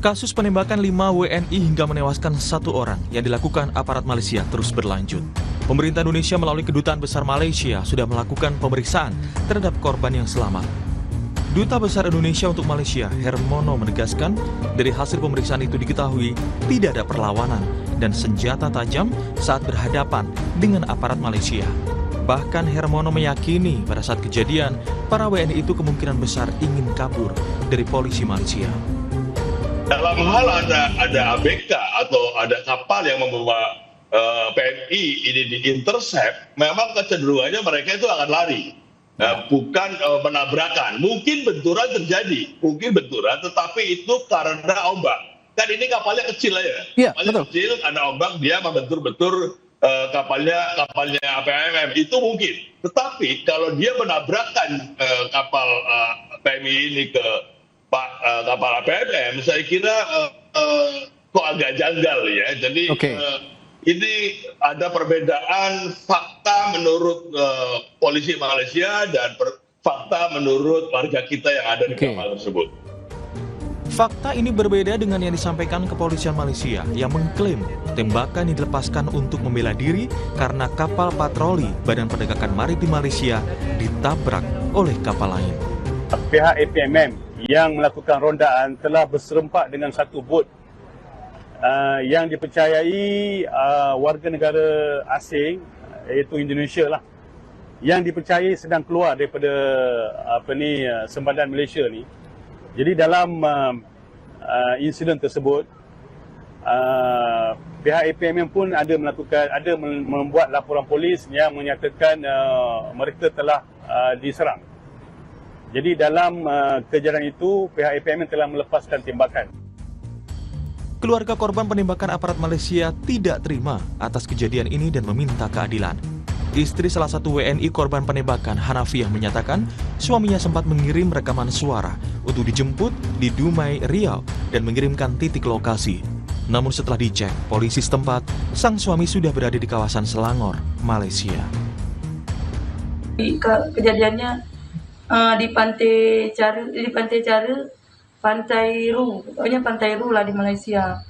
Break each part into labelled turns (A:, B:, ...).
A: Kasus penembakan 5 WNI hingga menewaskan 1 orang yang dilakukan aparat Malaysia terus berlanjut. Pemerintah Indonesia melalui Kedutaan Besar Malaysia sudah melakukan pemeriksaan terhadap korban yang selamat. Duta Besar Indonesia untuk Malaysia, Hermono, menegaskan dari hasil pemeriksaan itu diketahui tidak ada perlawanan dan senjata tajam saat berhadapan dengan aparat Malaysia. Bahkan Hermono meyakini pada saat kejadian, para WNI itu kemungkinan besar ingin kabur dari polisi Malaysia.
B: Dalam hal ada ABK atau ada kapal yang membawa PNI ini diintercept, memang kecenderungannya mereka itu akan lari, bukan menabrakan. Mungkin benturan terjadi, tetapi itu karena ombak. Kan ini kapalnya kecil aja, kapalnya kecil, ada ombak, dia membentur-bentur kapalnya APMM, itu mungkin. Tetapi kalau dia menabrakkan kapal PMI ini ke kapal APMM, saya kira kok agak janggal ya. Jadi ini ada perbedaan fakta menurut polisi Malaysia dan fakta menurut warga kita yang ada di kapal tersebut.
A: Fakta ini berbeda dengan yang disampaikan kepolisian Malaysia yang mengklaim tembakan yang dilepaskan untuk membela diri karena kapal patroli Badan Perdagangan Maritim Malaysia ditabrak oleh kapal lain.
C: Pihak APMM yang melakukan rondaan telah berserempak dengan satu bot yang dipercayai warga negara asing, iaitu Indonesia lah, yang dipercayai sedang keluar daripada Sempadan Malaysia ni. Jadi dalam insiden tersebut, pihak APMM pun ada membuat laporan polis yang menyatakan mereka telah diserang. Jadi dalam kejadian itu, pihak APMM telah melepaskan tembakan.
A: Keluarga korban penembakan aparat Malaysia tidak terima atas kejadian ini dan meminta keadilan. Istri salah satu WNI korban penembakan, Hanafiah, menyatakan suaminya sempat mengirim rekaman suara untuk dijemput di Dumai, Riau dan mengirimkan titik lokasi. Namun setelah dicek polisi setempat, sang suami sudah berada di kawasan Selangor, Malaysia.
D: Kejadiannya di Pantai Cara, Pantai Ru lah di Malaysia.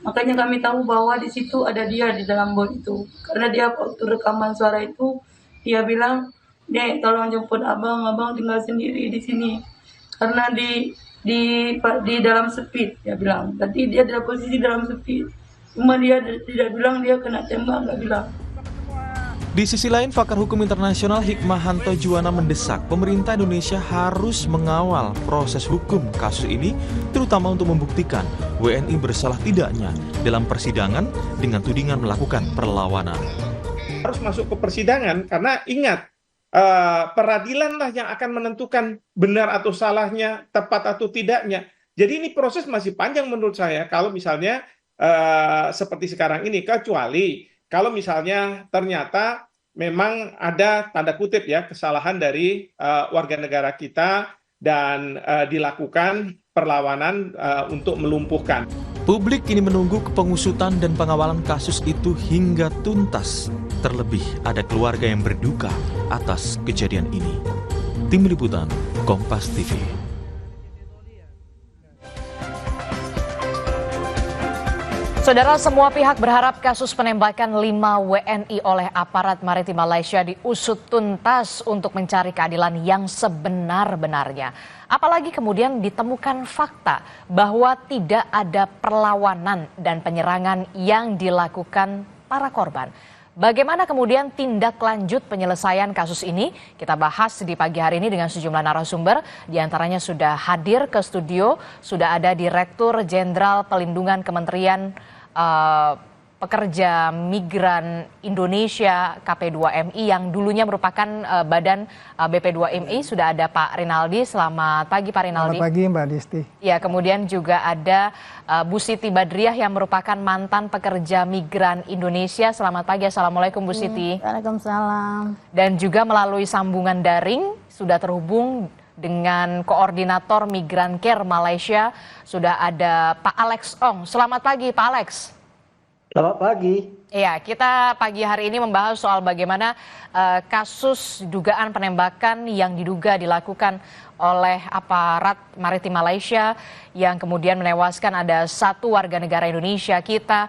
D: Makanya kami tahu bahwa di situ ada dia di dalam bot itu. Karena dia waktu rekaman suara itu, dia bilang, "Dek, tolong jemput abang tinggal sendiri di sini." Karena di dalam speed, dia bilang. Tadi dia dalam posisi dalam speed. Cuma dia tidak bilang dia kena tembak, nggak bilang.
A: Di sisi lain, pakar hukum internasional Hikmahanto Juwana mendesak pemerintah Indonesia harus mengawal proses hukum kasus ini, terutama untuk membuktikan WNI bersalah tidaknya dalam persidangan dengan tudingan melakukan perlawanan.
E: Harus masuk ke persidangan karena ingat, peradilanlah yang akan menentukan benar atau salahnya, tepat atau tidaknya. Jadi ini proses masih panjang menurut saya kalau misalnya seperti sekarang ini, kecuali kalau misalnya ternyata memang ada tanda kutip ya kesalahan dari warga negara kita dan dilakukan perlawanan untuk melumpuhkan.
A: Publik kini menunggu kepengusutan dan pengawalan kasus itu hingga tuntas. Terlebih ada keluarga yang berduka atas kejadian ini. Tim Liputan, Kompas TV.
F: Saudara, semua pihak berharap kasus penembakan 5 WNI oleh aparat maritim Malaysia diusut tuntas untuk mencari keadilan yang sebenar-benarnya. Apalagi kemudian ditemukan fakta bahwa tidak ada perlawanan dan penyerangan yang dilakukan para korban. Bagaimana kemudian tindak lanjut penyelesaian kasus ini? Kita bahas di pagi hari ini dengan sejumlah narasumber. Di antaranya sudah hadir ke studio, sudah ada Direktur Jenderal Pelindungan Kementerian Pekerja Migran Indonesia KP2MI yang dulunya merupakan badan BP2MI. Sudah ada Pak Rinaldi. Selamat pagi Pak Rinaldi.
G: Selamat pagi Mbak Disti.
F: Ya, kemudian juga ada Bu Siti Badriah yang merupakan mantan pekerja migran Indonesia. Selamat pagi, Assalamualaikum Bu Siti.
G: Waalaikumsalam.
F: Dan juga melalui sambungan daring sudah terhubung dengan Koordinator Migran Care Malaysia, sudah ada Pak Alex Ong. Selamat pagi Pak Alex.
G: Selamat pagi.
F: Iya, kita pagi hari ini membahas soal bagaimana kasus dugaan penembakan yang diduga dilakukan oleh aparat maritim Malaysia yang kemudian menewaskan ada 1 warga negara Indonesia kita.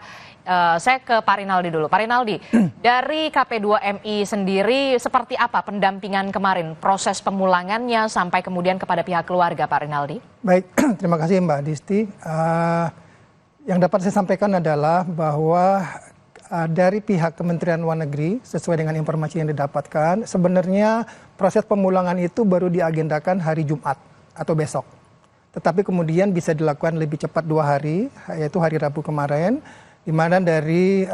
F: Saya ke Pak Rinaldi dulu. Pak Rinaldi, dari KP2MI sendiri seperti apa pendampingan kemarin, proses pemulangannya sampai kemudian kepada pihak keluarga, Pak Rinaldi?
G: Baik, terima kasih Mbak Disti. Yang dapat saya sampaikan adalah bahwa dari pihak Kementerian Luar Negeri, sesuai dengan informasi yang didapatkan, sebenarnya proses pemulangan itu baru diagendakan hari Jumat atau besok. Tetapi kemudian bisa dilakukan lebih cepat 2 hari, yaitu hari Rabu kemarin, di mana dari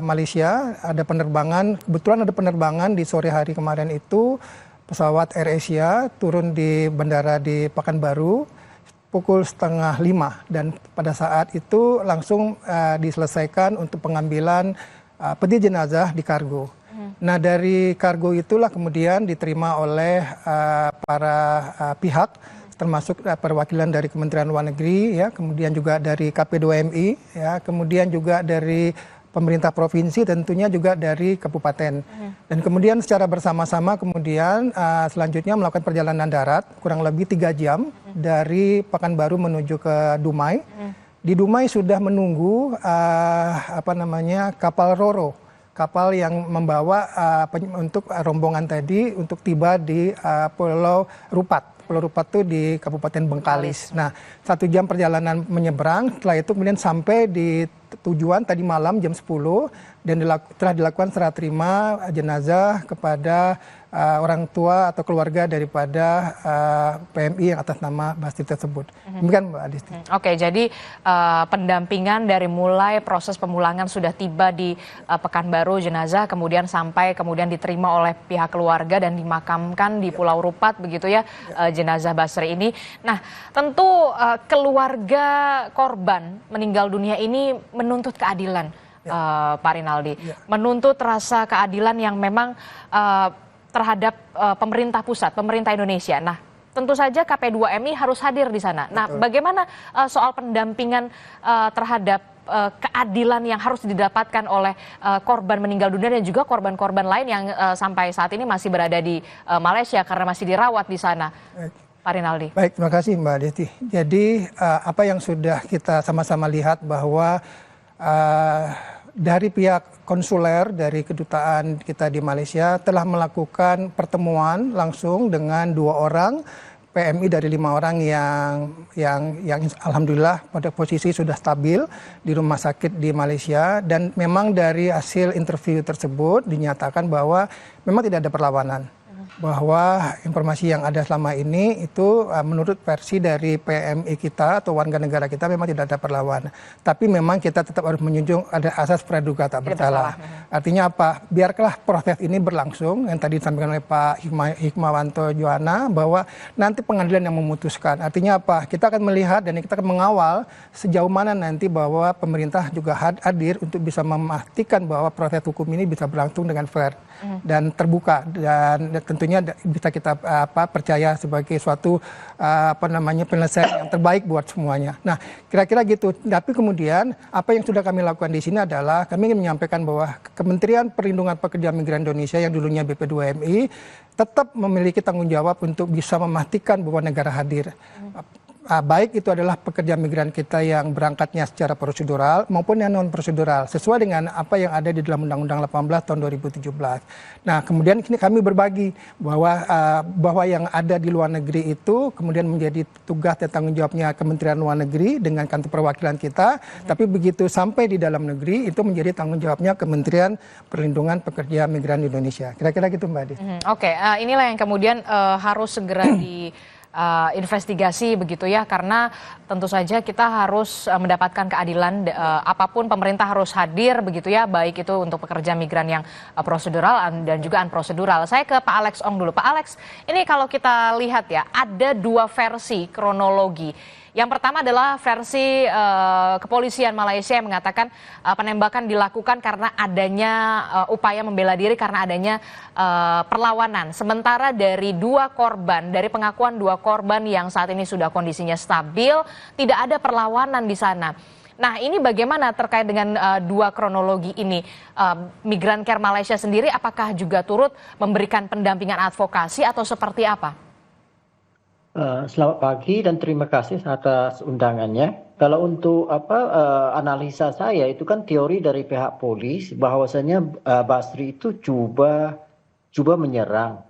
G: Malaysia ada penerbangan, kebetulan ada penerbangan di sore hari kemarin itu, pesawat AirAsia turun di bandara di Pekanbaru, pukul 4:30 dan pada saat itu langsung diselesaikan untuk pengambilan peti jenazah di kargo. Nah dari kargo itulah kemudian diterima oleh para pihak termasuk perwakilan dari Kementerian Luar Negeri, ya, kemudian juga dari KP2MI, ya, kemudian juga dari pemerintah provinsi, tentunya juga dari kabupaten. Dan kemudian secara bersama-sama kemudian selanjutnya melakukan perjalanan darat kurang lebih 3 jam dari Pekanbaru menuju ke Dumai. Di Dumai sudah menunggu kapal Roro, kapal yang membawa untuk rombongan tadi untuk tiba di Pulau Rupat. Pulau Rupat itu di Kabupaten Bengkalis. Nah, 1 jam perjalanan menyeberang, setelah itu kemudian sampai di tujuan tadi malam jam 10 dan telah dilakukan serah terima jenazah kepada orang tua atau keluarga daripada PMI yang atas nama Basti tersebut. Demikian Mbak Adisti.
F: Oke, jadi pendampingan dari mulai proses pemulangan sudah tiba di Pekanbaru jenazah, kemudian sampai kemudian diterima oleh pihak keluarga dan dimakamkan di Pulau Rupat begitu ya, jenazah Basri ini. Nah, tentu keluarga korban meninggal dunia ini menuntut keadilan, Pak Rinaldi, menuntut rasa keadilan yang memang terhadap pemerintah pusat, pemerintah Indonesia. Nah, tentu saja KP2MI harus hadir di sana. Nah, bagaimana soal pendampingan terhadap keadilan yang harus didapatkan oleh korban meninggal dunia dan juga korban-korban lain yang sampai saat ini masih berada di Malaysia karena masih dirawat di sana, Pak Rinaldi?
G: Baik, terima kasih Mbak Desti. Jadi apa yang sudah kita sama-sama lihat bahwa dari pihak konsuler dari kedutaan kita di Malaysia telah melakukan pertemuan langsung dengan 2 orang PMI dari 5 orang yang alhamdulillah pada posisi sudah stabil di rumah sakit di Malaysia, dan memang dari hasil interview tersebut dinyatakan bahwa memang tidak ada perlawanan. Bahwa informasi yang ada selama ini itu menurut versi dari PMI kita atau warga negara kita memang tidak ada perlawanan. Tapi memang kita tetap harus menjunjung ada asas praduga tak bersalah. Artinya apa? Biarlah proses ini berlangsung yang tadi disampaikan oleh Pak Hikmawanto Joana bahwa nanti pengadilan yang memutuskan. Artinya apa? Kita akan melihat dan kita akan mengawal sejauh mana nanti bahwa pemerintah juga hadir untuk bisa memastikan bahwa proses hukum ini bisa berlangsung dengan fair dan terbuka, dan tentunya bisa kita percaya sebagai suatu penyelesaian yang terbaik buat semuanya. Nah, kira-kira gitu. Tapi kemudian apa yang sudah kami lakukan di sini adalah kami ingin menyampaikan bahwa Kementerian Perlindungan Pekerja Migran Indonesia yang dulunya BP2MI tetap memiliki tanggung jawab untuk bisa memastikan bahwa negara hadir. Baik itu adalah pekerja migran kita yang berangkatnya secara prosedural maupun yang non prosedural sesuai dengan apa yang ada di dalam Undang-Undang 18 tahun 2017. Nah, kemudian ini kami berbagi bahwa yang ada di luar negeri itu kemudian menjadi tugas dan tanggung jawabnya Kementerian Luar Negeri dengan kantor perwakilan kita, tapi begitu sampai di dalam negeri itu menjadi tanggung jawabnya Kementerian Perlindungan Pekerja Migran Indonesia. Kira-kira gitu Mbak Adi.
F: Oke, inilah yang kemudian harus segera investigasi begitu ya, karena tentu saja kita harus mendapatkan keadilan, apapun pemerintah harus hadir begitu ya, baik itu untuk pekerja migran yang prosedural dan juga unprosedural. Saya ke Pak Alex Ong dulu. Pak Alex, ini kalau kita lihat ya, ada 2 versi kronologi. Yang pertama adalah versi kepolisian Malaysia yang mengatakan penembakan dilakukan karena adanya upaya membela diri, karena adanya perlawanan. Sementara dari 2 korban, dari pengakuan 2 korban yang saat ini sudah kondisinya stabil, tidak ada perlawanan di sana. Nah, ini bagaimana terkait dengan dua kronologi ini? Migran Care Malaysia sendiri apakah juga turut memberikan pendampingan advokasi atau seperti apa?
H: Selamat pagi dan terima kasih atas undangannya. Kalau untuk analisa saya itu kan teori dari pihak polis bahwasanya Basri itu coba menyerang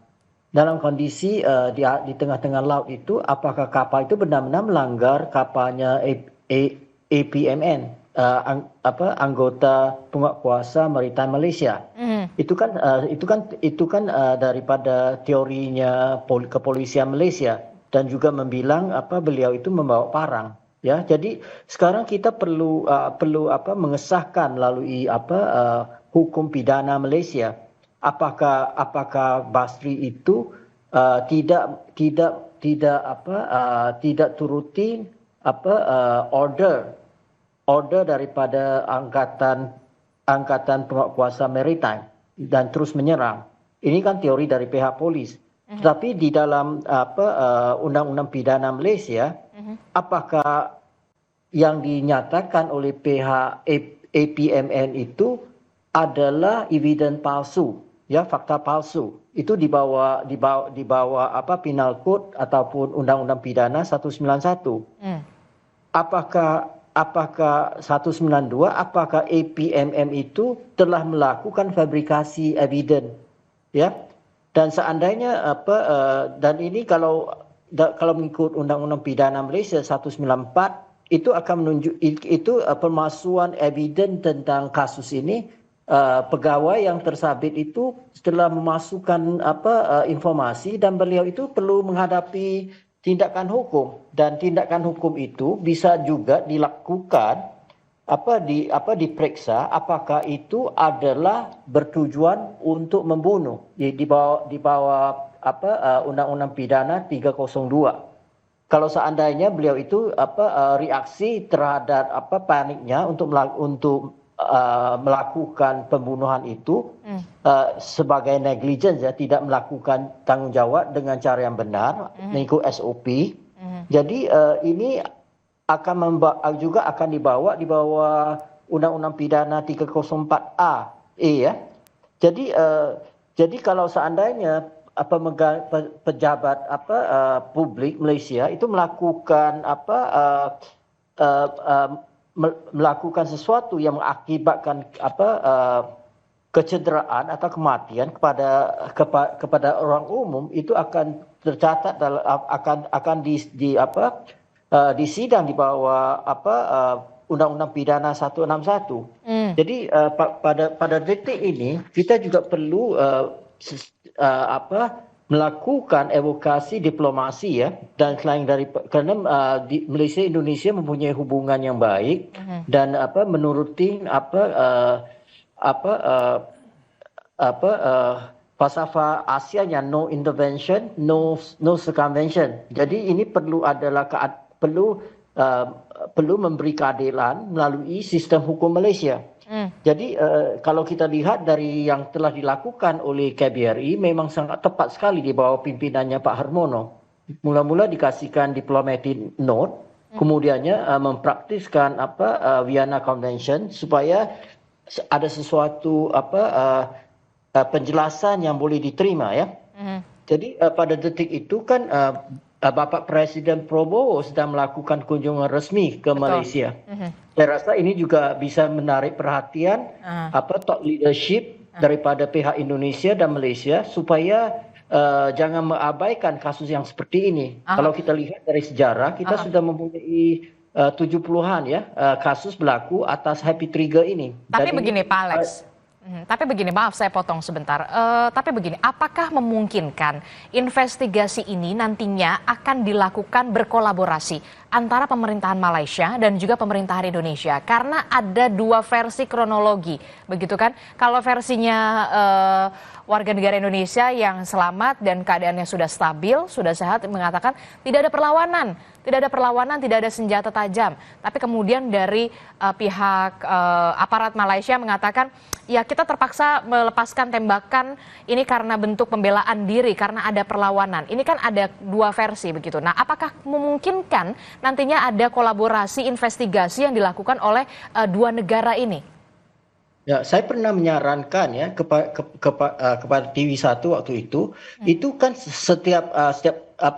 H: dalam kondisi di tengah-tengah laut itu, apakah kapal itu benar-benar melanggar kapalnya APMN, anggota penguatkuasa Maritime Malaysia. Itu kan daripada teorinya kepolisian Malaysia. Dan juga membilang beliau itu membawa parang, ya. Jadi sekarang kita perlu mengesahkan melalui hukum pidana Malaysia. Apakah Basri itu tidak turuti order daripada angkatan penguatkuasa maritime dan terus menyerang. Ini kan teori dari pihak polis. Tetapi di dalam undang-undang pidana Malaysia, apakah yang dinyatakan oleh pihak APMN itu adalah evidence palsu, ya, fakta palsu. Itu di bawah Penal Code ataupun Undang-Undang Pidana 191. Apakah 192, apakah APMM itu telah melakukan fabrikasi evidence, ya? Dan seandainya dan ini kalau mengikut Undang-Undang Pidana Malaysia 194 itu akan menunjuk itu pemalsuan evidence tentang kasus ini, pegawai yang tersabit itu setelah memasukkan informasi dan beliau itu perlu menghadapi tindakan hukum, dan tindakan hukum itu bisa juga dilakukan diperiksa apakah itu adalah bertujuan untuk membunuh di bawah Undang-Undang Pidana 302. Kalau seandainya beliau itu reaksi terhadap paniknya untuk melakukan pembunuhan itu sebagai negligence, ya, tidak melakukan tanggung jawab dengan cara yang benar mengikut SOP. Jadi ini juga akan dibawa di bawah Undang-Undang Pidana 304A, ya. Jadi kalau seandainya pejabat publik Malaysia itu melakukan melakukan sesuatu yang mengakibatkan kecederaan atau kematian kepada orang umum, itu akan tercatat akan disidang di bawah Undang-Undang Pidana 161. Jadi pada detik ini kita juga perlu melakukan evokasi diplomasi, ya, dan selain dari karena Malaysia Indonesia mempunyai hubungan yang baik dan menuruti falsafah Asia yang no intervention, no circumvention. Jadi ini perlu memberi keadilan melalui sistem hukum Malaysia. Jadi kalau kita lihat dari yang telah dilakukan oleh KBRI memang sangat tepat sekali di bawah pimpinannya Pak Harmono. Mula-mula dikasihkan diplomatic note, kemudiannya mempraktiskan Vienna Convention supaya ada sesuatu penjelasan yang boleh diterima, ya. Jadi pada detik itu kan Bapak Presiden Prabowo sedang melakukan kunjungan resmi ke Malaysia. Saya rasa ini juga bisa menarik perhatian top leadership daripada pihak Indonesia dan Malaysia supaya jangan mengabaikan kasus yang seperti ini. Kalau kita lihat dari sejarah, kita sudah mempunyai 70-an, ya, kasus berlaku atas happy trigger ini.
F: Tapi begini Pak Alex. Tapi begini, maaf saya potong sebentar. Tapi begini, apakah memungkinkan investigasi ini nantinya akan dilakukan berkolaborasi antara pemerintahan Malaysia dan juga pemerintahan Indonesia? Karena ada dua versi kronologi, begitu kan? Kalau versinya warga negara Indonesia yang selamat dan keadaannya sudah stabil, sudah sehat, mengatakan tidak ada perlawanan, tidak ada senjata tajam. Tapi kemudian dari pihak aparat Malaysia mengatakan, ya kita kita terpaksa melepaskan tembakan ini karena bentuk pembelaan diri, karena ada perlawanan. Ini kan ada dua versi begitu. Nah, apakah memungkinkan nantinya ada kolaborasi investigasi yang dilakukan oleh dua negara ini?
H: Ya, saya pernah menyarankan ya kepada TV1 waktu itu kan setiap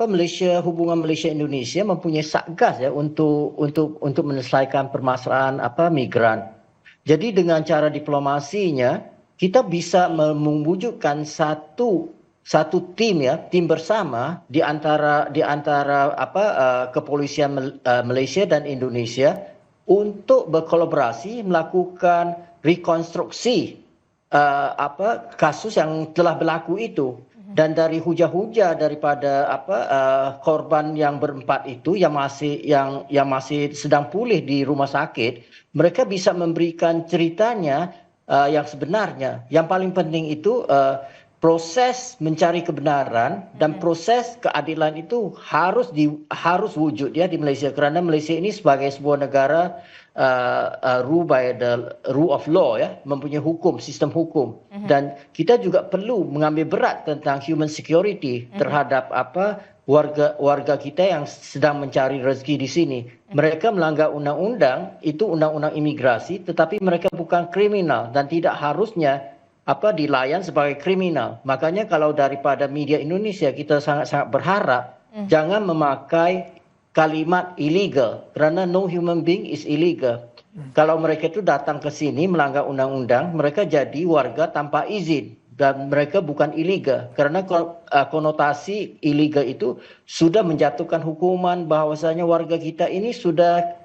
H: Malaysia, hubungan Malaysia Indonesia mempunyai satgas ya untuk menyelesaikan permasalahan migran. Jadi dengan cara diplomasinya kita bisa mewujudkan satu tim bersama di antara kepolisian Malaysia dan Indonesia untuk berkolaborasi melakukan rekonstruksi kasus yang telah berlaku itu, dan dari hujah-hujah daripada korban yang berempat itu yang masih sedang pulih di rumah sakit, mereka bisa memberikan ceritanya yang sebenarnya. Yang paling penting itu proses mencari kebenaran dan proses keadilan itu harus wujud ya di Malaysia, karena Malaysia ini sebagai sebuah negara rule by the rule of law ya, mempunyai sistem hukum, dan kita juga perlu mengambil berat tentang human security terhadap warga kita yang sedang mencari rezeki di sini. Mereka melanggar undang-undang, itu undang-undang imigrasi, tetapi mereka bukan kriminal dan tidak harusnya dilayan sebagai kriminal. Makanya kalau daripada media Indonesia kita sangat-sangat berharap jangan memakai kalimat illegal, karena no human being is illegal. Kalau mereka itu datang ke sini melanggar undang-undang, mereka jadi warga tanpa izin dan mereka bukan illegal, karena konotasi illegal itu sudah menjatuhkan hukuman bahwasanya warga kita ini sudah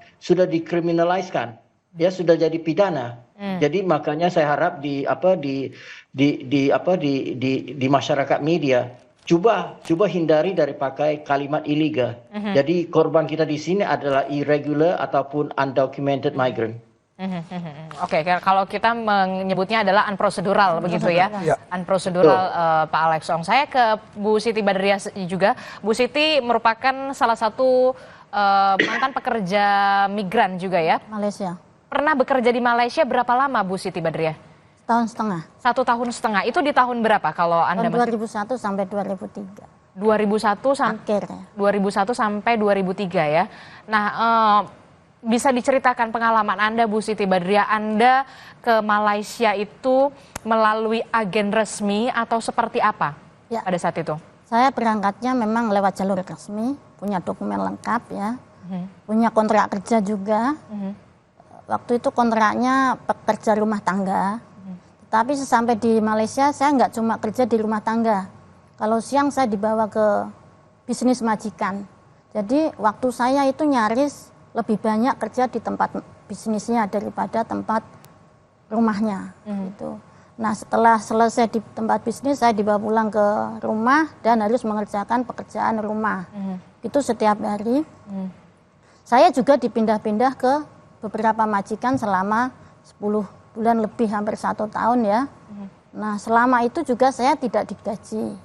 H: dikriminaliskan, ya sudah jadi pidana. Jadi makanya saya harap di masyarakat media Coba hindari dari pakai kalimat illegal. Jadi korban kita di sini adalah irregular ataupun undocumented migrant.
F: Oke, kalau kita menyebutnya adalah unprocedural begitu ya, unprocedural Pak Alex Ong. Saya ke Bu Siti Badriah juga. Bu Siti merupakan salah satu mantan pekerja migran juga ya.
I: Malaysia.
F: Pernah bekerja di Malaysia berapa lama Bu Siti Badriah?
I: Tahun setengah.
F: 1 tahun setengah. Itu di tahun berapa kalau Anda
I: tahun 2001 sampai 2003.
F: 2001 sampai 2003 ya. Nah, bisa diceritakan pengalaman Anda Bu Siti Badriah, Anda ke Malaysia itu melalui agen resmi atau seperti apa pada saat itu?
I: Saya berangkatnya memang lewat jalur resmi, punya dokumen lengkap ya, punya kontrak kerja juga. Waktu itu kontraknya pekerja rumah tangga. Tapi sesampai di Malaysia saya nggak cuma kerja di rumah tangga. Kalau siang saya dibawa ke bisnis majikan. Jadi waktu saya itu nyaris lebih banyak kerja di tempat bisnisnya daripada tempat rumahnya. Gitu. Nah setelah selesai di tempat bisnis saya dibawa pulang ke rumah dan harus mengerjakan pekerjaan rumah. Itu setiap hari. Saya juga dipindah-pindah ke beberapa majikan selama 10 bulan lebih, hampir 1 tahun ya. Nah selama itu juga saya tidak digaji.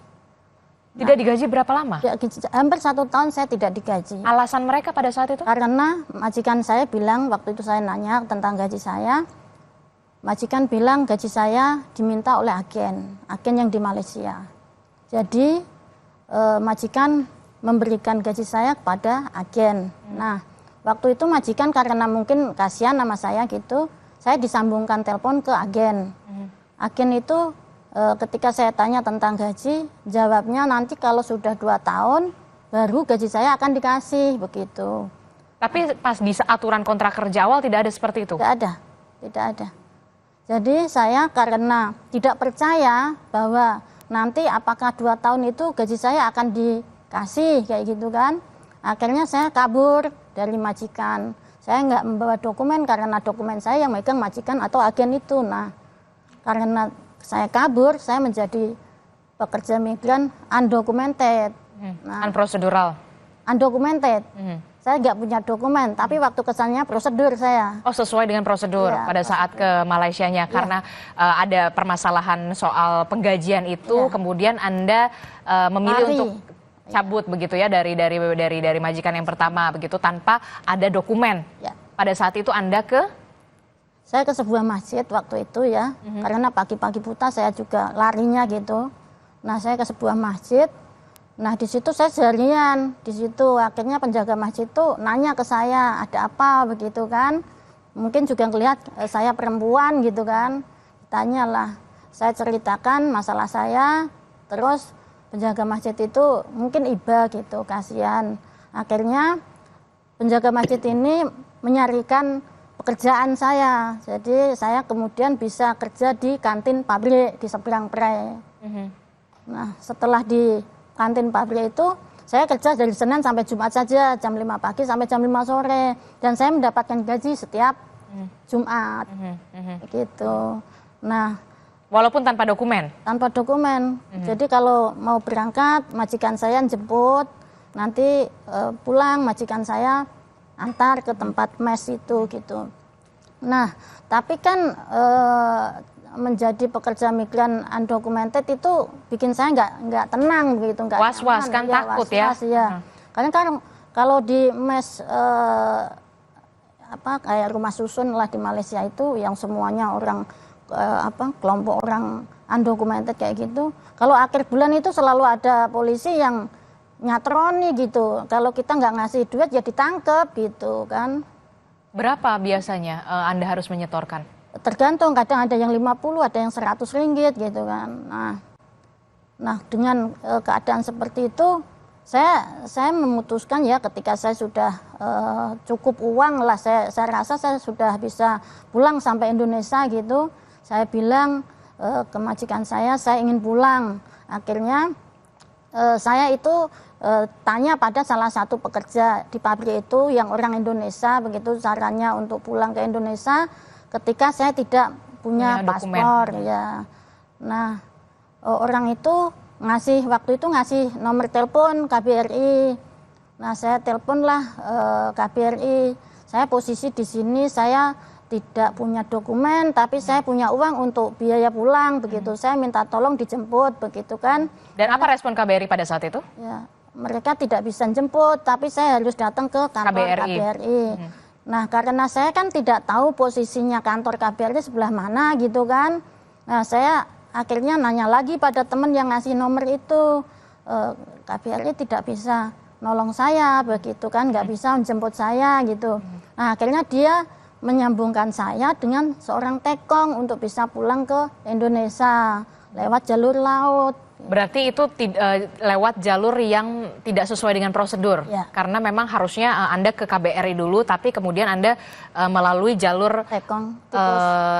F: Tidak digaji berapa lama?
I: Hampir 1 tahun saya tidak digaji.
F: Alasan mereka pada saat itu?
I: Karena majikan saya bilang, waktu itu saya nanya tentang gaji saya, majikan bilang gaji saya diminta oleh agen yang di Malaysia. Jadi majikan memberikan gaji saya kepada agen. Nah waktu itu majikan karena mungkin kasihan sama saya gitu, saya disambungkan telepon ke agen. Agen itu ketika saya tanya tentang gaji, jawabnya nanti kalau sudah 2 tahun baru gaji saya akan dikasih begitu.
F: Tapi pas di aturan kontrak kerja awal tidak ada seperti itu?
I: Tidak ada. Jadi saya karena tidak percaya bahwa nanti apakah 2 tahun itu gaji saya akan dikasih kayak gitu kan. Akhirnya saya kabur dari majikan. Saya nggak membawa dokumen karena dokumen saya yang megang majikan atau agen itu. Nah, karena saya kabur, saya menjadi pekerja migran undocumented.
F: Unprocedural.
I: Undocumented. Saya nggak punya dokumen, tapi waktu kesannya prosedur saya.
F: Oh, sesuai dengan prosedur pada saat ke Malaysianya karena ada permasalahan soal penggajian itu, kemudian Anda memilih untuk cabut begitu ya dari majikan yang pertama begitu tanpa ada dokumen. Pada saat itu Anda ke
I: Saya ke sebuah masjid waktu itu ya, karena pagi-pagi buta saya juga larinya gitu. Nah saya ke sebuah masjid, nah di situ saya seharian, di situ akhirnya penjaga masjid itu nanya ke saya ada apa begitu kan. Mungkin juga ngelihat saya perempuan gitu kan, tanyalah, saya ceritakan masalah saya, terus penjaga masjid itu mungkin iba gitu, kasihan. Akhirnya penjaga masjid ini menyarikan pekerjaan saya, jadi saya kemudian bisa kerja di kantin pabrik di seberang Prai. Nah setelah di kantin pabrik itu saya kerja dari Senin sampai Jumat saja, jam 5 pagi sampai jam 5 sore, dan saya mendapatkan gaji setiap Jumat, gitu. Nah
F: Walaupun tanpa dokumen?
I: Tanpa dokumen, jadi kalau mau berangkat majikan saya jemput, nanti pulang majikan saya antar ke tempat mes itu gitu. Nah, tapi kan menjadi pekerja migran undocumented itu bikin saya nggak tenang begitu, nggak
F: was-was kan,
I: ya,
F: takut
I: was-was, ya. Karena kan kalau di mes kayak rumah susun lah di Malaysia itu yang semuanya orang kelompok orang undocumented kayak gitu. Kalau akhir bulan itu selalu ada polisi yang nyatroni gitu, kalau kita nggak ngasih duit ya ditangkap gitu kan.
F: Berapa biasanya Anda harus menyetorkan?
I: Tergantung, kadang ada yang 50, ada yang 100 ringgit gitu kan. Nah dengan keadaan seperti itu saya memutuskan ya, ketika saya sudah cukup uang lah, saya rasa saya sudah bisa pulang sampai Indonesia gitu. Saya bilang ke majikan saya ingin pulang. Akhirnya saya itu tanya pada salah satu pekerja di pabrik itu yang orang Indonesia, begitu caranya untuk pulang ke Indonesia ketika saya tidak punya paspor ya. Nah orang itu waktu itu ngasih nomor telepon KBRI. Nah saya teleponlah KBRI. Saya posisi di sini, saya tidak punya dokumen, tapi saya punya uang untuk biaya pulang begitu. Saya minta tolong dijemput begitu kan.
F: Dan apa respon KBRI pada saat itu?
I: Ya, mereka tidak bisa jemput, tapi saya harus datang ke kantor KBRI. Nah, karena saya kan tidak tahu posisinya kantor KBRI sebelah mana gitu kan. Nah, saya akhirnya nanya lagi pada teman yang ngasih nomor itu. KBRI tidak bisa nolong saya begitu kan, nggak bisa menjemput saya gitu. Nah, akhirnya dia menyambungkan saya dengan seorang tekong untuk bisa pulang ke Indonesia lewat jalur laut.
F: Berarti itu lewat jalur yang tidak sesuai dengan prosedur,
I: ya.
F: Karena memang harusnya Anda ke KBRI dulu, tapi kemudian Anda melalui jalur
I: tekong,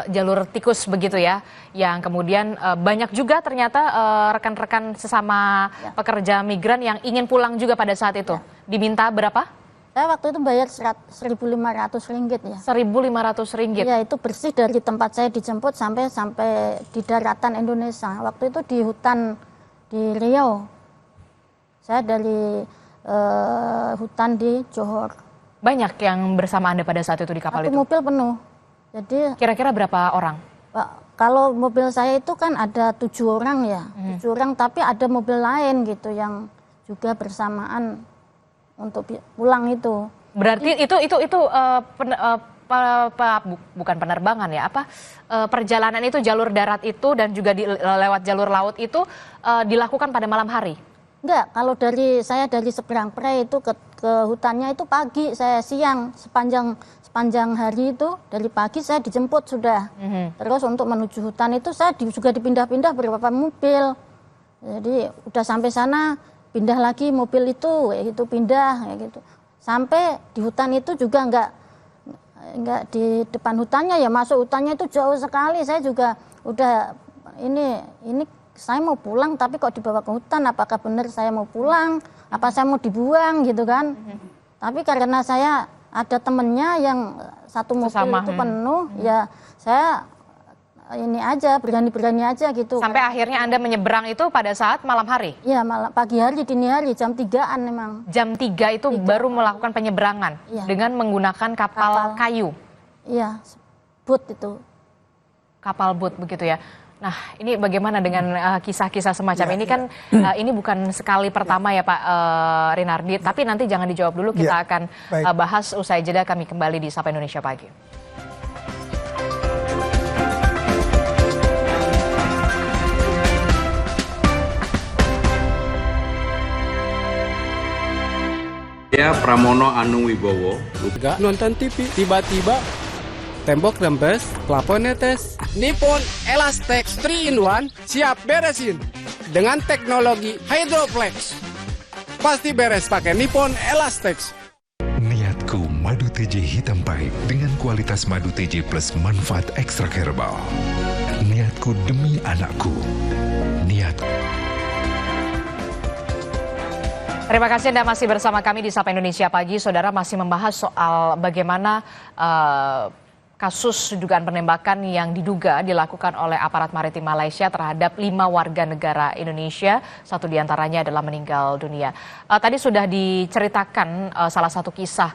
F: jalur tikus begitu ya, yang kemudian banyak juga ternyata rekan-rekan sesama pekerja migran yang ingin pulang juga pada saat itu. Diminta berapa?
I: Saya waktu itu bayar 1.500 ringgit ya.
F: 1.500 ringgit?
I: Ya, itu bersih dari tempat saya dijemput sampai di daratan Indonesia. Waktu itu di hutan di Riau. Saya dari hutan di Johor.
F: Banyak yang bersama Anda pada saat itu di kapal itu?
I: Mobil penuh. Jadi
F: kira-kira berapa orang?
I: Pak, kalau mobil saya itu kan ada 7 orang ya. 7 orang, tapi ada mobil lain gitu yang juga bersamaan untuk pulang itu.
F: Berarti itu bukan penerbangan ya, perjalanan itu, jalur darat itu dan juga lewat jalur laut itu dilakukan pada malam hari?
I: Enggak, kalau saya dari seberang Prai itu ke hutannya itu pagi, saya siang, sepanjang hari itu dari pagi saya dijemput sudah. Terus untuk menuju hutan itu saya juga dipindah-pindah beberapa mobil. Jadi udah sampai sana pindah lagi mobil itu pindah kayak gitu. Sampai di hutan itu juga enggak di depan hutannya ya, masuk hutannya itu jauh sekali. Saya juga udah ini saya mau pulang tapi kok dibawa ke hutan, apakah benar saya mau pulang, apa saya mau dibuang gitu kan. Tapi karena saya ada temennya yang satu mobil itu penuh, ya saya ini aja, berani-berani aja gitu.
F: Sampai akhirnya Anda menyeberang itu pada saat malam hari?
I: Iya, pagi hari, dini hari, jam 3-an memang.
F: Jam 3 itu baru melakukan penyeberangan dengan menggunakan kapal kayu?
I: Iya, boat itu.
F: Kapal boat begitu ya. Nah, ini bagaimana dengan kisah-kisah semacam ini kan ini bukan sekali pertama ya Pak Rinardi, tapi nanti jangan dijawab dulu, kita akan bahas usai jeda. Kami kembali di Sapa Indonesia Pagi.
J: Saya Pramono Anung Wibowo.
K: Gak nonton TV, tiba-tiba tembok rembes, plafon netes. Nippon Elastex 3-in-1 siap beresin dengan teknologi Hydroplex. Pasti beres pakai Nippon Elastex.
L: Niatku madu TJ hitam pahit dengan kualitas madu TJ plus manfaat ekstra herbal. Niatku demi anakku. Niatku.
F: Terima kasih Anda masih bersama kami di Sapa Indonesia Pagi. Saudara masih membahas soal bagaimana kasus dugaan penembakan yang diduga dilakukan oleh aparat maritim Malaysia terhadap 5 warga negara Indonesia. 1 diantaranya adalah meninggal dunia. Tadi sudah diceritakan salah satu kisah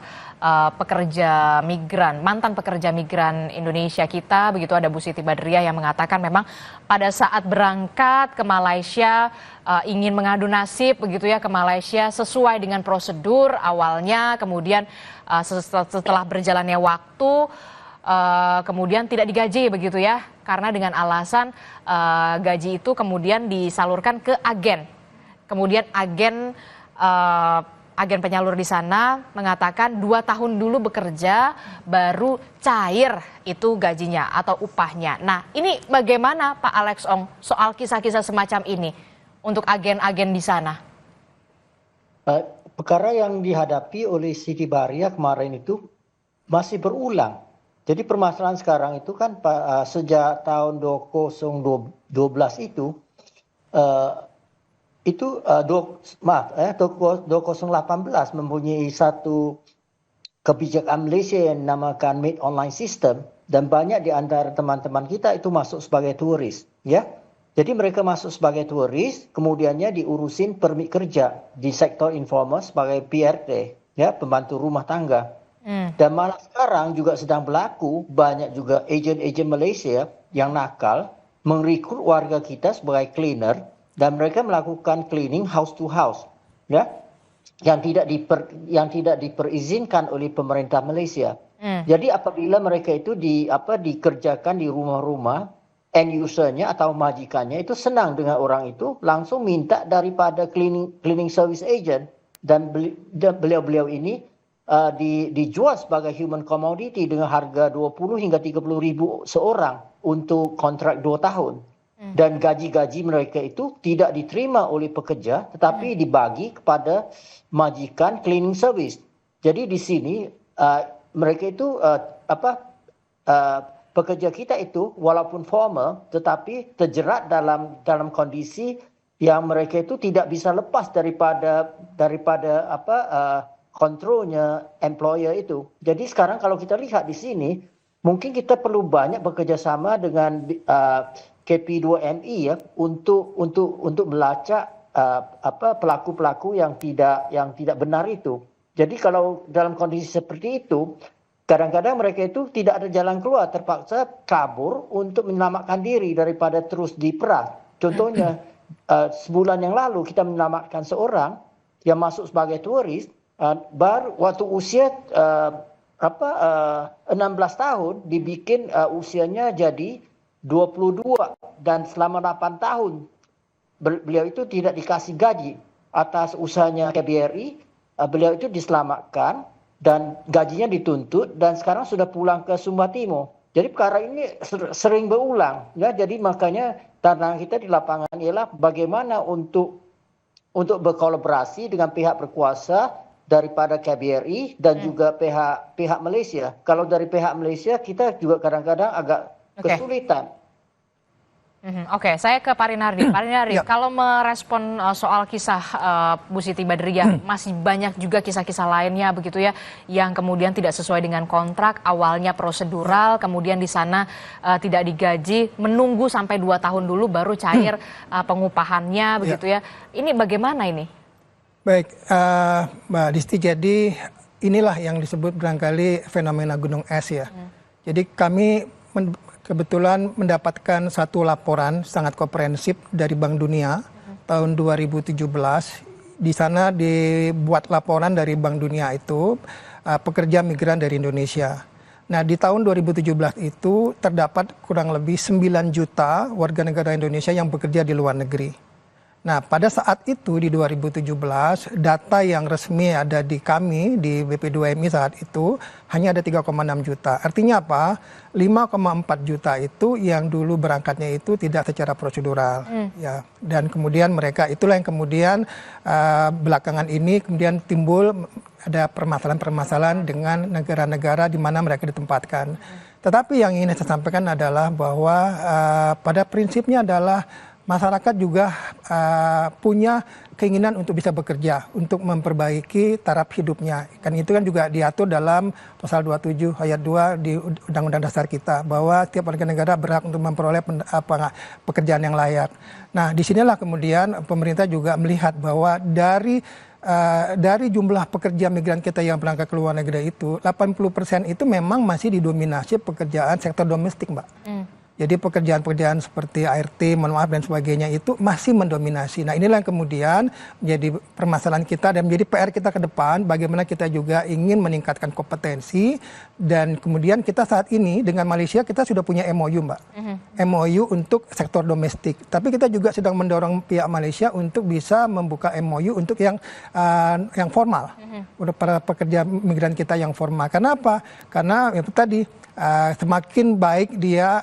F: pekerja migran, mantan pekerja migran Indonesia kita. Begitu ada Bu Siti Badriah yang mengatakan memang pada saat berangkat ke Malaysia ingin mengadu nasib begitu ya ke Malaysia sesuai dengan prosedur awalnya. Kemudian setelah berjalannya waktu kemudian tidak digaji begitu ya, karena dengan alasan gaji itu kemudian disalurkan ke agen. Kemudian agen penyalur di sana mengatakan 2 tahun dulu bekerja baru cair itu gajinya atau upahnya. Nah, ini bagaimana Pak Alex Ong soal kisah-kisah semacam ini untuk agen-agen di sana?
H: Perkara yang dihadapi oleh Siti Badriah kemarin itu masih berulang. Jadi permasalahan sekarang itu kan sejak tahun 2012 itu 2018 mempunyai satu kebijakan Malaysia yang dinamakan Made Online System, dan banyak di antara teman-teman kita itu masuk sebagai turis, ya. Jadi mereka masuk sebagai turis, kemudiannya diurusin permit kerja di sektor informal sebagai PRT, ya, pembantu rumah tangga. Dan malah sekarang juga sedang berlaku banyak juga ejen-ejen Malaysia yang nakal merekrut warga kita sebagai cleaner, dan mereka melakukan cleaning house to house, ya, yang tidak diperizinkan oleh pemerintah Malaysia. Jadi apabila mereka itu dikerjakan di rumah-rumah, end usernya atau majikannya itu senang dengan orang itu, langsung minta daripada cleaning service agent, dan beliau-beliau ini dijual sebagai human commodity dengan harga 20 hingga 30 ribu seorang untuk kontrak 2 tahun. Dan gaji-gaji mereka itu tidak diterima oleh pekerja, tetapi dibagi kepada majikan cleaning service. Jadi di sini mereka itu pekerja kita itu walaupun formal tetapi terjerat dalam kondisi yang mereka itu tidak bisa lepas daripada kontrolnya employer itu. Jadi sekarang kalau kita lihat di sini, mungkin kita perlu banyak bekerja sama dengan KP2MI ya untuk melacak pelaku-pelaku yang tidak benar itu. Jadi kalau dalam kondisi seperti itu, kadang-kadang mereka itu tidak ada jalan keluar, terpaksa kabur untuk menyelamatkan diri daripada terus diperas. Contohnya sebulan yang lalu kita menyelamatkan seorang yang masuk sebagai turis, baru waktu usia 16 tahun dibikin usianya jadi 22, dan selama 8 tahun beliau itu tidak dikasih gaji atas usahanya KBRI. Beliau itu diselamatkan dan gajinya dituntut, dan sekarang sudah pulang ke Sumba Timur. Jadi perkara ini sering berulang, ya. Jadi makanya tantangan kita di lapangan ialah bagaimana untuk berkolaborasi dengan pihak berkuasa daripada KBRI dan juga pihak Malaysia. Kalau dari pihak Malaysia kita juga kadang-kadang agak kesulitan.
F: Oke, saya ke Pak Rinardi. Pak Rinardi, kalau merespon soal kisah Bu Siti Badriah, masih banyak juga kisah-kisah lainnya begitu ya, yang kemudian tidak sesuai dengan kontrak, awalnya prosedural, kemudian di sana tidak digaji, menunggu sampai 2 tahun dulu baru cair pengupahannya begitu ya. Ini bagaimana ini?
G: Baik, Mbak Disti, jadi inilah yang disebut barangkali fenomena gunung es ya. Jadi kami kebetulan mendapatkan satu laporan sangat komprehensif dari Bank Dunia tahun 2017. Di sana dibuat laporan dari Bank Dunia itu pekerja migran dari Indonesia. Nah, di tahun 2017 itu terdapat kurang lebih 9 juta warga negara Indonesia yang bekerja di luar negeri. Nah, pada saat itu di 2017, data yang resmi ada di kami, di BP2MI saat itu, hanya ada 3,6 juta. Artinya apa? 5,4 juta itu yang dulu berangkatnya itu tidak secara prosedural. Ya. Dan kemudian mereka, itulah yang kemudian belakangan ini kemudian timbul ada permasalahan-permasalahan dengan negara-negara di mana mereka ditempatkan. Tetapi yang ingin saya sampaikan adalah bahwa pada prinsipnya adalah masyarakat juga punya keinginan untuk bisa bekerja, untuk memperbaiki taraf hidupnya. Kan itu kan juga diatur dalam pasal 27 ayat 2 di Undang-Undang Dasar kita, bahwa setiap warga negara berhak untuk memperoleh pekerjaan yang layak. Nah, disinilah kemudian pemerintah juga melihat bahwa dari jumlah pekerja migran kita yang berangkat ke luar negeri itu, 80% itu memang masih didominasi pekerjaan sektor domestik, Mbak. Jadi pekerjaan-pekerjaan seperti ART, mohon maaf dan sebagainya itu masih mendominasi. Nah, inilah yang kemudian menjadi permasalahan kita dan menjadi PR kita ke depan, bagaimana kita juga ingin meningkatkan kompetensi. Dan kemudian kita saat ini dengan Malaysia kita sudah punya MOU, Mbak. MOU untuk sektor domestik. Tapi kita juga sedang mendorong pihak Malaysia untuk bisa membuka MOU untuk yang formal. Untuk para pekerja migran kita yang formal. Karena apa? Karena itu tadi, semakin baik dia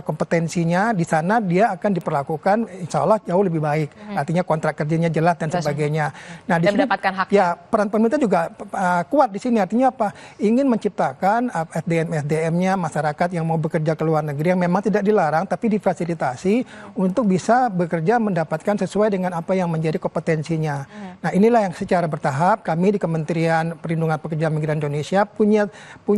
G: kompetensinya di sana, dia akan diperlakukan insya Allah jauh lebih baik. Artinya kontrak kerjanya jelas dan sebagainya. Nah, di sini
F: mendapatkan hak.
G: Ya, peran pemerintah juga kuat di sini. Artinya apa? Ingin menciptakan SDM-nya masyarakat yang mau bekerja ke luar negeri yang memang tidak dilarang tapi difasilitasi untuk bisa bekerja mendapatkan sesuai dengan apa yang menjadi kompetensinya. Nah, inilah yang secara bertahap kami di Kementerian Perlindungan Pekerja Migran Indonesia punya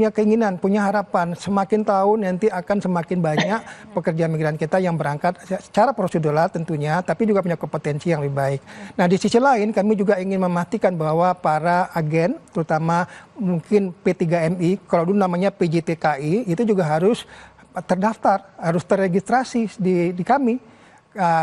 G: keinginan, punya harapan semakin tahun nanti akan semakin banyak pekerja migran kita yang berangkat secara prosedural tentunya, tapi juga punya kompetensi yang lebih baik. Nah, di sisi lain kami juga ingin memastikan bahwa para agen, terutama mungkin P3MI, kalau dulu namanya PJTKI, itu juga harus terdaftar, harus terregistrasi di kami.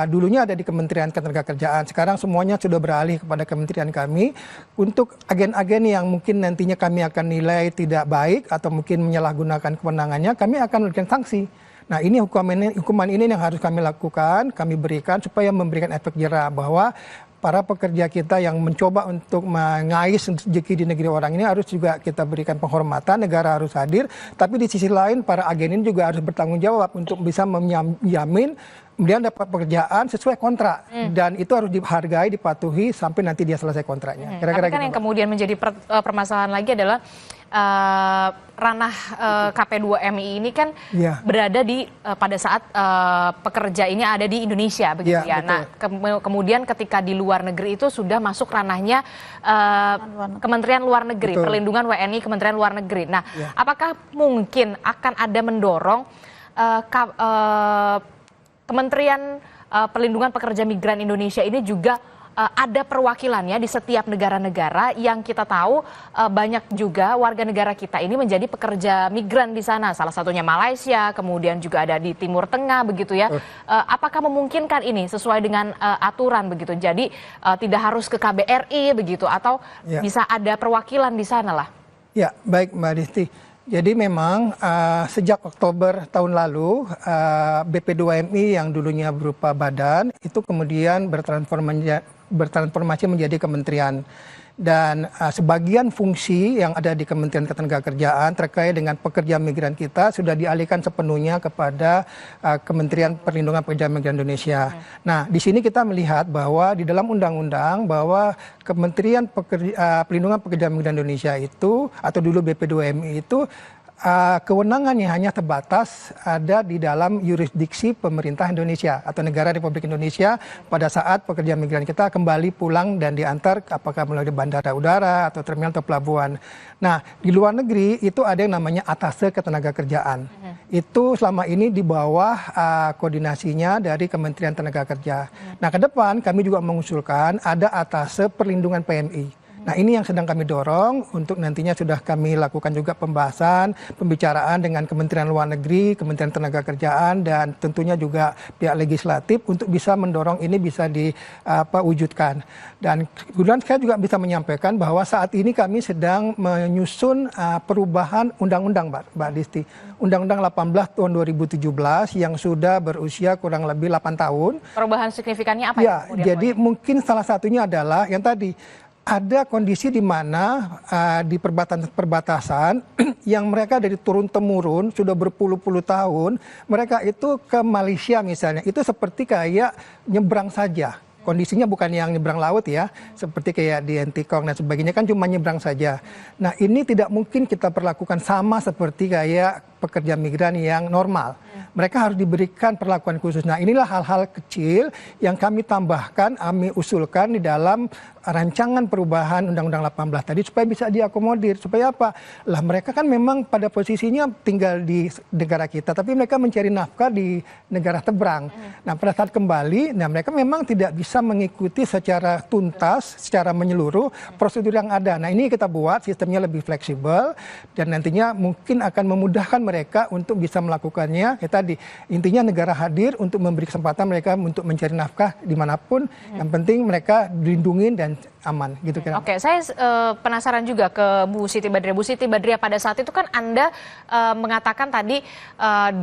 G: Dulunya ada di Kementerian Ketenagakerjaan, sekarang semuanya sudah beralih kepada kementerian kami. Untuk agen-agen yang mungkin nantinya kami akan nilai tidak baik atau mungkin menyalahgunakan kewenangannya, kami akan memberikan sanksi. Nah, ini hukuman ini yang harus kami lakukan, kami berikan supaya memberikan efek jera bahwa para pekerja kita yang mencoba untuk mengais rezeki di negeri orang ini harus juga kita berikan penghormatan, negara harus hadir. Tapi di sisi lain para agen ini juga harus bertanggung jawab untuk bisa menjamin kemudian dapat pekerjaan sesuai kontrak dan itu harus dihargai, dipatuhi sampai nanti dia selesai kontraknya.
F: Tapi kan yang kemudian menjadi permasalahan lagi adalah ranah KP2MI ini kan berada di pada saat pekerja ini ada di Indonesia begitu ya. Nah, kemudian ketika di luar negeri itu sudah masuk ranahnya Kementerian Luar Negeri, Perlindungan WNI Kementerian Luar Negeri. Nah, apakah mungkin akan ada mendorong Kementerian Perlindungan Pekerja Migran Indonesia ini juga ada perwakilannya di setiap negara-negara yang kita tahu banyak juga warga negara kita ini menjadi pekerja migran di sana. Salah satunya Malaysia, kemudian juga ada di Timur Tengah begitu ya. Apakah memungkinkan ini sesuai dengan aturan begitu? Jadi tidak harus ke KBRI begitu atau bisa ada perwakilan di sana lah? Ya, baik Mbak Disti. Jadi memang sejak Oktober tahun lalu BP2MI yang dulunya berupa badan itu kemudian bertransformasi menjadi kementerian. Dan sebagian fungsi yang ada di Kementerian Ketenagakerjaan terkait dengan pekerja migran kita sudah dialihkan sepenuhnya kepada Kementerian Perlindungan Pekerja Migran Indonesia. Nah, di sini kita melihat bahwa di dalam undang-undang bahwa Kementerian Perlindungan Pekerja Migran Indonesia itu atau dulu BP2MI itu kewenangannya hanya terbatas ada di dalam yurisdiksi pemerintah Indonesia atau negara Republik Indonesia pada saat pekerja migran kita kembali pulang dan diantar apakah melalui bandara udara atau terminal atau pelabuhan. Nah, di luar negeri itu ada yang namanya atase ketenagakerjaan. Itu selama ini di bawah koordinasinya dari Kementerian Tenaga Kerja. Nah, ke depan kami juga mengusulkan ada atase perlindungan PMI.
G: Nah ini yang sedang kami dorong untuk nantinya sudah kami lakukan juga pembahasan, pembicaraan dengan Kementerian Luar Negeri, Kementerian Tenaga Kerjaan dan tentunya juga pihak legislatif untuk bisa mendorong ini bisa diwujudkan. Dan kemudian saya juga bisa menyampaikan bahwa saat ini kami sedang menyusun perubahan undang-undang Mbak Disti. Undang-Undang 18 tahun 2017 yang sudah berusia kurang lebih 8 tahun.
F: Perubahan signifikannya apa
G: ya? Jadi mungkin salah satunya adalah yang tadi ada kondisi di mana di perbatasan yang mereka dari turun-temurun sudah berpuluh-puluh tahun, mereka itu ke Malaysia misalnya, itu seperti kayak nyebrang saja. Kondisinya bukan yang nyebrang laut ya, seperti kayak di Entikong dan sebagainya kan cuma nyebrang saja. Nah ini tidak mungkin kita perlakukan sama seperti kayak pekerja migran yang normal. Mereka harus diberikan perlakuan khusus. Nah inilah hal-hal kecil yang kami tambahkan, kami usulkan di dalam rancangan perubahan Undang-Undang 18 tadi supaya bisa diakomodir. Supaya apa? Lah mereka kan memang pada posisinya tinggal di negara kita, tapi mereka mencari nafkah di negara teberang. Nah pada saat kembali, nah mereka memang tidak bisa mengikuti secara tuntas, secara menyeluruh prosedur yang ada. Nah ini kita buat sistemnya lebih fleksibel dan nantinya mungkin akan memudahkan mereka untuk bisa melakukannya. Ya tadi intinya negara hadir untuk memberi kesempatan mereka untuk mencari nafkah dimanapun. Yang penting mereka dilindungi dan aman gitu kira.
F: Oke, saya penasaran juga ke Bu Siti Badriah. Bu Siti Badriah, pada saat itu kan Anda mengatakan tadi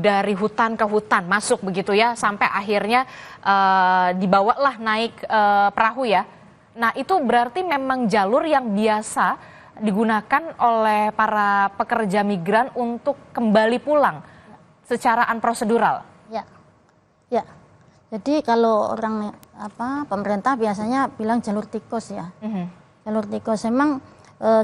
F: dari hutan ke hutan masuk begitu ya, sampai akhirnya dibawalah naik perahu ya. Nah itu berarti memang jalur yang biasa digunakan oleh para pekerja migran untuk kembali pulang secara unprosedural.
I: Ya. Jadi kalau orang pemerintah biasanya bilang jalur tikus ya. Jalur tikus memang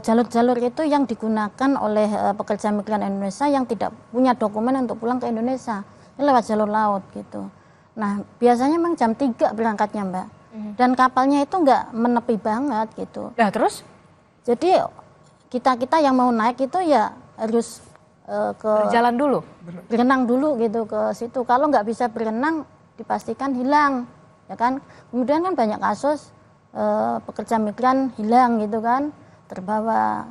I: jalur-jalur itu yang digunakan oleh pekerja migran Indonesia yang tidak punya dokumen untuk pulang ke Indonesia. Ini lewat jalur laut gitu. Nah, biasanya memang jam 3 berangkatnya, Mbak. Dan kapalnya itu nggak menepi banget gitu.
F: Nah, terus?
I: Jadi kita yang mau naik itu ya harus
F: berjalan dulu,
I: berenang dulu gitu ke situ. Kalau nggak bisa berenang dipastikan hilang, ya kan. Kemudian kan banyak kasus pekerja migran hilang gitu kan, terbawa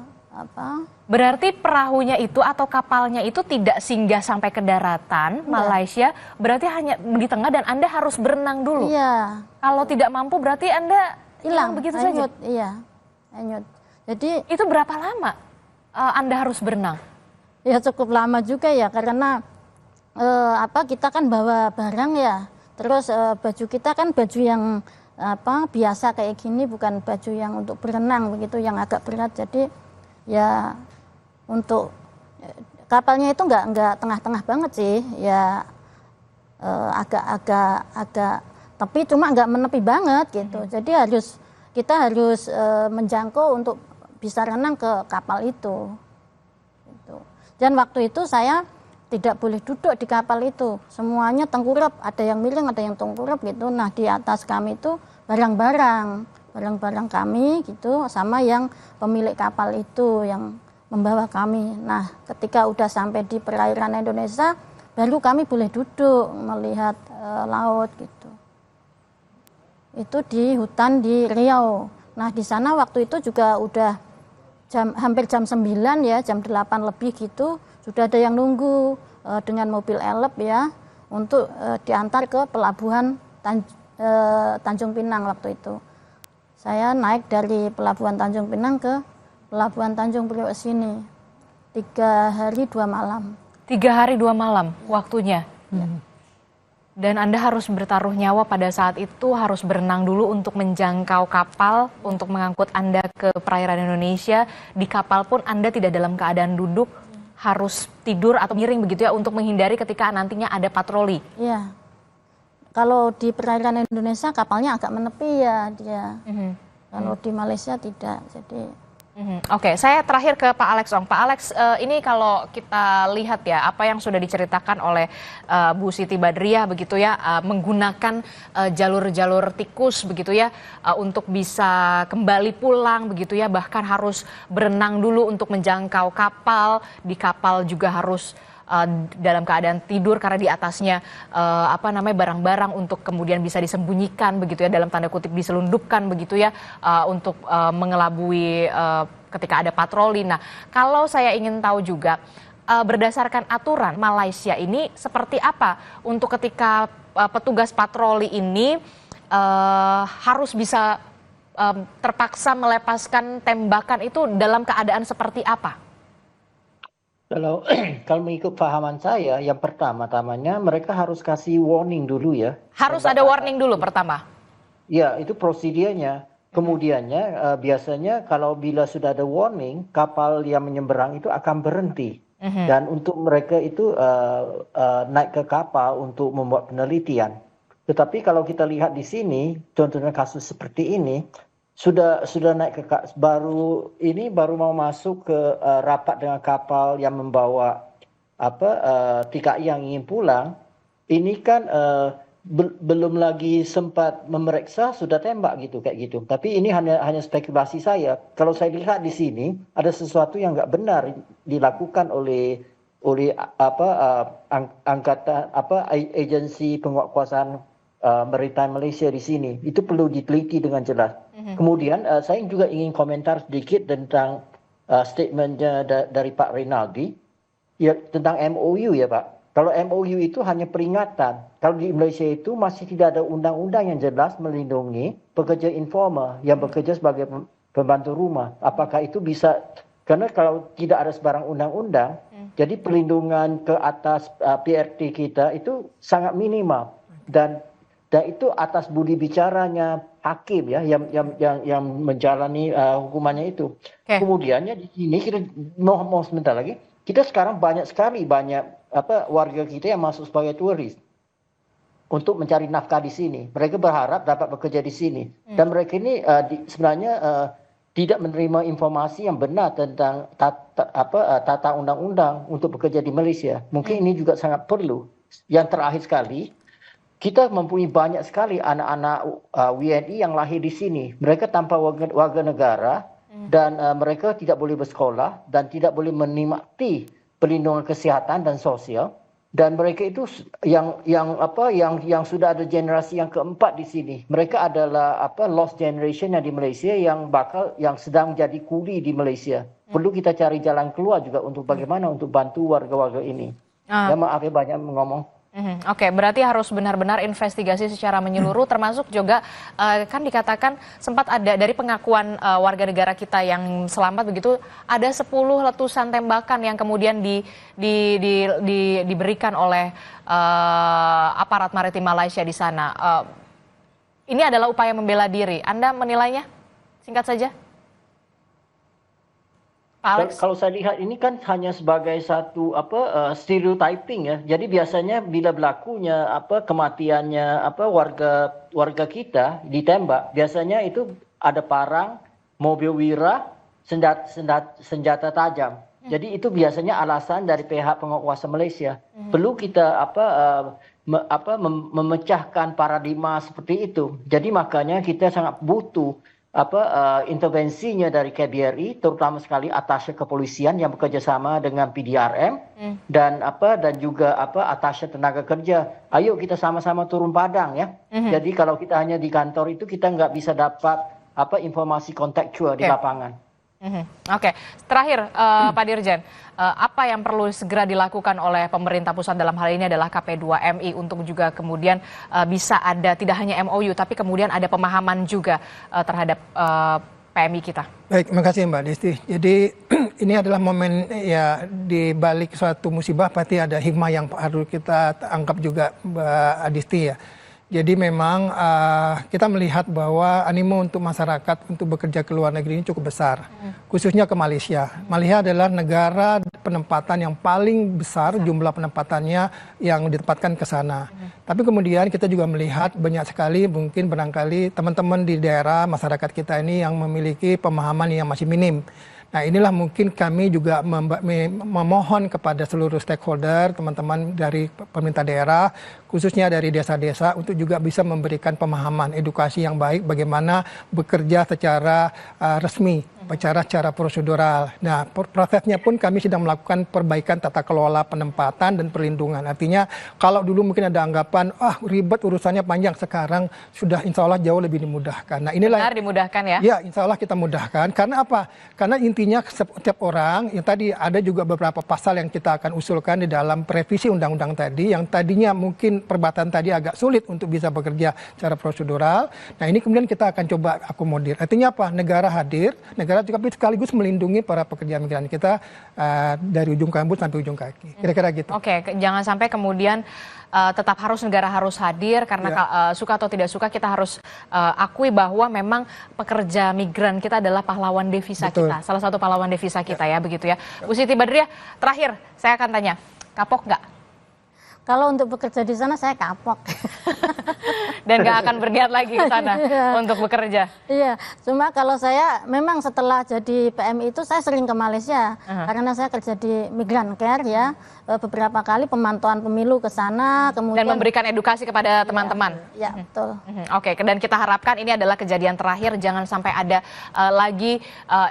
F: Berarti perahunya itu atau kapalnya itu tidak singgah sampai ke daratan Malaysia, berarti hanya di tengah dan Anda harus berenang dulu.
I: Iya.
F: Kalau tidak mampu berarti Anda hilang begitu
I: hanyut,
F: saja.
I: Iya, hanyut. Jadi
F: itu berapa lama Anda harus berenang?
I: Ya cukup lama juga ya, karena kita kan bawa barang ya. Terus baju kita kan baju yang biasa kayak gini, bukan baju yang untuk berenang begitu, yang agak berat. Jadi ya untuk kapalnya itu nggak tengah-tengah banget sih, ya agak tapi cuma nggak menepi banget gitu. Jadi kita harus menjangkau untuk bisa renang ke kapal itu. Gitu. Dan waktu itu saya tidak boleh duduk di kapal itu, semuanya tengkurap, ada yang miring, ada yang tengkurap gitu. Nah di atas kami itu barang-barang kami gitu, sama yang pemilik kapal itu yang membawa kami. Nah ketika udah sampai di perairan Indonesia, baru kami boleh duduk melihat laut gitu. Itu di hutan di Riau. Nah di sana waktu itu juga udah hampir jam 9 ya, jam 8 lebih gitu. Sudah ada yang nunggu dengan mobil elep ya untuk diantar ke pelabuhan Tanjung Pinang waktu itu. Saya naik dari pelabuhan Tanjung Pinang ke pelabuhan Tanjung Priok sini. 3 hari 2 malam.
F: 3 hari 2 malam waktunya. Dan Anda harus bertaruh nyawa pada saat itu, harus berenang dulu untuk menjangkau kapal untuk mengangkut Anda ke perairan Indonesia. Di kapal pun Anda tidak dalam keadaan duduk, harus tidur atau miring begitu ya untuk menghindari ketika nantinya ada patroli.
I: Iya. Kalau di perairan Indonesia kapalnya agak menepi ya dia. Kalau di Malaysia tidak. Jadi
F: Oke, saya terakhir ke Pak Alex Ong. Pak Alex, ini kalau kita lihat ya apa yang sudah diceritakan oleh Bu Siti Badriah begitu ya, menggunakan jalur-jalur tikus begitu ya untuk bisa kembali pulang begitu ya, bahkan harus berenang dulu untuk menjangkau kapal, di kapal juga harus dalam keadaan tidur karena di atasnya barang-barang untuk kemudian bisa disembunyikan begitu ya, dalam tanda kutip diselundupkan begitu ya, untuk mengelabui ketika ada patroli. Nah, kalau saya ingin tahu juga berdasarkan aturan Malaysia ini seperti apa untuk ketika petugas patroli ini harus bisa terpaksa melepaskan tembakan itu dalam keadaan seperti apa?
H: Kalau mengikut pahaman saya, yang pertama-tamanya mereka harus kasih warning dulu ya.
F: Harus ada warning dulu pertama?
H: Ya, itu prosedurnya. Kemudiannya biasanya kalau bila sudah ada warning, kapal yang menyeberang itu akan berhenti. Dan untuk mereka itu naik ke kapal untuk membuat penelitian. Tetapi kalau kita lihat di sini, contohnya kasus seperti ini, sudah naik ke baru mau masuk ke rapat dengan kapal yang membawa TKI yang ingin pulang. Ini kan belum lagi sempat memeriksa sudah tembak gitu kayak gitu. Tapi ini hanya spekulasi saya. Kalau saya lihat di sini ada sesuatu yang nggak benar dilakukan oleh angkatan agensi penguatkuasaan maritime Malaysia di sini. Itu perlu diteliti dengan jelas. Kemudian saya juga ingin komentar sedikit tentang statementnya dari Pak Rinaldi ya, tentang MOU ya Pak. Kalau MOU itu hanya peringatan. Kalau di Malaysia itu masih tidak ada undang-undang yang jelas melindungi pekerja informal yang bekerja sebagai pembantu rumah. Apakah itu bisa, karena kalau tidak ada sebarang undang-undang, jadi perlindungan ke atas PRT kita itu sangat minimal. Dan itu atas budi bicaranya hakim ya yang menjalani hukumannya itu. Kemudiannya di sini kita mau sebentar lagi, kita sekarang banyak warga kita yang masuk sebagai turis untuk mencari nafkah di sini. Mereka berharap dapat bekerja di sini. Dan mereka ini sebenarnya tidak menerima informasi yang benar tentang tata undang-undang untuk bekerja di Malaysia. Mungkin ini juga sangat perlu. Yang terakhir sekali, kita mempunyai banyak sekali anak-anak WNI yang lahir di sini. Mereka tanpa warga negara dan mereka tidak boleh bersekolah dan tidak boleh menikmati perlindungan kesihatan dan sosial. Dan mereka itu yang sudah ada generasi yang keempat di sini. Mereka adalah lost generation yang di Malaysia yang sedang menjadi kuli di Malaysia. Perlu kita cari jalan keluar juga untuk bagaimana untuk bantu warga-warga ini. Ya maaf ya banyak ngomong.
F: Oke, berarti harus benar-benar investigasi secara menyeluruh, termasuk juga kan dikatakan sempat ada dari pengakuan warga negara kita yang selamat begitu, ada 10 letusan tembakan yang kemudian diberikan oleh aparat maritim Malaysia di sana. Ini adalah upaya membela diri. Anda menilainya? Singkat saja. Alex?
H: Kalau saya lihat ini kan hanya sebagai satu stereotyping ya. Jadi biasanya bila berlakunya kematiannya warga kita ditembak, biasanya itu ada parang, mobil wira, senjata tajam. Jadi itu biasanya alasan dari pihak penguasa Malaysia. Perlu kita memecahkan paradigma seperti itu. Jadi makanya kita sangat butuh intervensinya dari KBRI, terutama sekali atashe kepolisian yang bekerja sama dengan PDRM dan juga atashe tenaga kerja. Ayo kita sama-sama turun padang ya. Jadi kalau kita hanya di kantor itu kita nggak bisa dapat informasi kontekstual di lapangan.
F: Oke, terakhir Pak Dirjen, apa yang perlu segera dilakukan oleh pemerintah pusat dalam hal ini adalah KP2MI untuk juga kemudian bisa ada tidak hanya MOU tapi kemudian ada pemahaman juga terhadap PMI kita.
G: Baik, terima kasih Mbak Desti. Jadi ini adalah momen ya di balik suatu musibah pasti ada hikmah yang harus kita anggap juga Mbak Adisti ya. Jadi memang kita melihat bahwa animo untuk masyarakat untuk bekerja ke luar negeri ini cukup besar, khususnya ke Malaysia. Malaysia adalah negara penempatan yang paling besar jumlah penempatannya yang ditempatkan ke sana. Tapi kemudian kita juga melihat banyak sekali mungkin barangkali teman-teman di daerah masyarakat kita ini yang memiliki pemahaman yang masih minim. Nah inilah mungkin kami juga memohon kepada seluruh stakeholder, teman-teman dari pemerintah daerah, khususnya dari desa-desa untuk juga bisa memberikan pemahaman edukasi yang baik bagaimana bekerja secara resmi cara prosedural. Nah, prosesnya pun kami sedang melakukan perbaikan tata kelola penempatan dan perlindungan. Artinya kalau dulu mungkin ada anggapan, ribet urusannya panjang, sekarang sudah insya Allah jauh lebih dimudahkan. Nah, inilah
F: benar dimudahkan ya?
G: Ya, insya Allah kita mudahkan. Karena apa? Karena intinya setiap orang, yang tadi ada juga beberapa pasal yang kita akan usulkan di dalam revisi undang-undang tadi, yang tadinya mungkin perbatasan tadi agak sulit untuk bisa bekerja secara prosedural. Nah, ini kemudian kita akan coba akomodir. Artinya apa? Negara hadir, negara juga sekaligus melindungi para pekerja migran kita dari ujung rambut sampai ujung kaki. Kira-kira gitu.
F: Oke, jangan sampai kemudian tetap negara harus hadir karena suka atau tidak suka kita harus akui bahwa memang pekerja migran kita adalah pahlawan devisa kita, salah satu pahlawan devisa kita ya begitu ya. Bu Siti Badriah, terakhir saya akan tanya, kapok nggak?
I: Kalau untuk bekerja di sana saya kapok.
F: Dan nggak akan berniat lagi ke sana untuk bekerja.
I: Iya, cuma kalau saya memang setelah jadi PMI itu saya sering ke Malaysia karena saya kerja di Migran Care ya, beberapa kali pemantauan pemilu ke sana, kemudian
F: dan memberikan edukasi kepada teman-teman.
I: Ya, betul.
F: Oke, dan kita harapkan ini adalah kejadian terakhir, jangan sampai ada lagi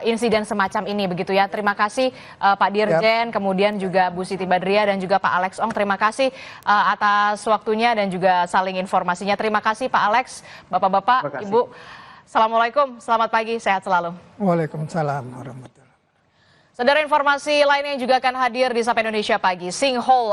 F: insiden semacam ini begitu ya. Terima kasih Pak Dirjen, kemudian juga Bu Siti Badriah dan juga Pak Alex Ong. Terima kasih atas waktunya dan juga saling informasinya. Terima kasih Pak Alex, Bapak-bapak, Ibu. Assalamualaikum, selamat pagi, sehat selalu.
G: Waalaikumsalam warahmatullahi wabarakatuh.
F: Saudara, informasi lainnya yang juga akan hadir di Sapa Indonesia Pagi. Sinkhole